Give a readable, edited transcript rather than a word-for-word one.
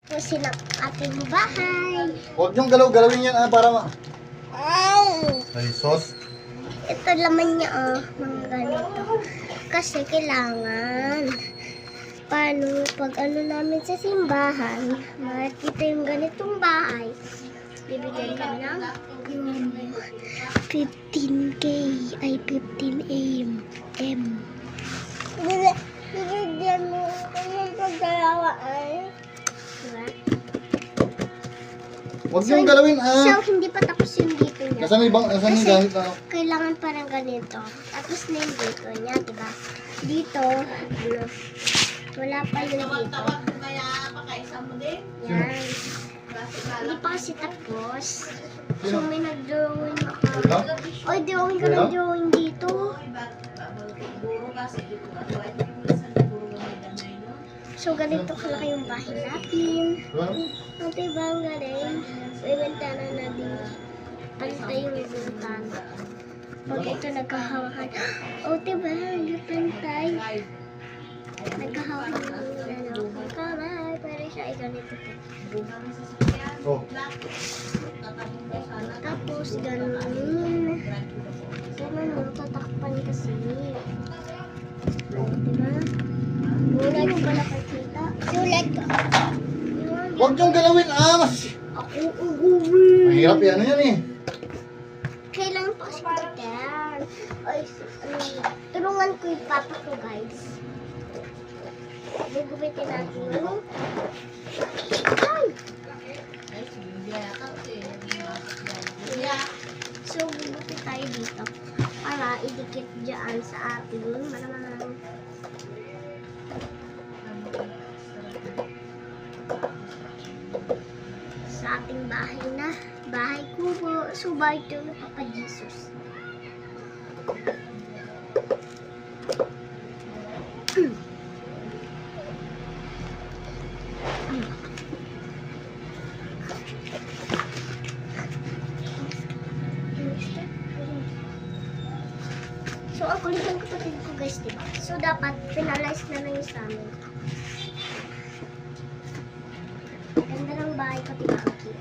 Pusin ang ating bahay. Huwag niyong galaw-galawin yan para Ay! Ay, sauce. Ito laman niya, mga ganito. Kasi kailangan, paano, pag ano namin sa simbahan, makikita yung ganitong bahay, bibigyan kami ng 15K, ay 15 M. Bibigyan mo yung pagdalawa ay, diba? Huwag niyong galawin So, hindi pa tapos yung dito niya. Nasaan yung gamit na? Kailangan parang ganito. Tapos na yung dito niya, diba? Dito, ano, wala pa yung dito. Yan. Hindi pa kasi tapos. So, may nag-drawing ako. Oy, drawing ka ng drawing dito. So, ganito kalaki yung bahay natin. Ang diba ang galing? May bintana na din. Pantay yung bintana. Pag ito nagkahawakan. O, diba? Ang pantay. Nagkahawakan yung kamay. Pero siya ay ganito. Oh. Tapos, ganun. Diba, no? Tatakpan kasi. Diba? Wala yung pala kakita. Sulat ko. Huwag niyong galawin Ako uuwi. Mahirap yan. Ano yan eh? Kailangan pa kasi kulitan. Ay, tulungan ko yung papa ko, guys. Gugupitin natin yung... Ay! So, gugupit tayo dito. Para idikit dyan sa ating maramang... Sa ating bahay na. Bahay kubo. So, bahay ito ng Papa Jesus. So, ang kulit ng kapatid ko, guys, diba? So, dapat finalize na lang yung sa amin. Ganda ng bahay ko, diba? Ang cute.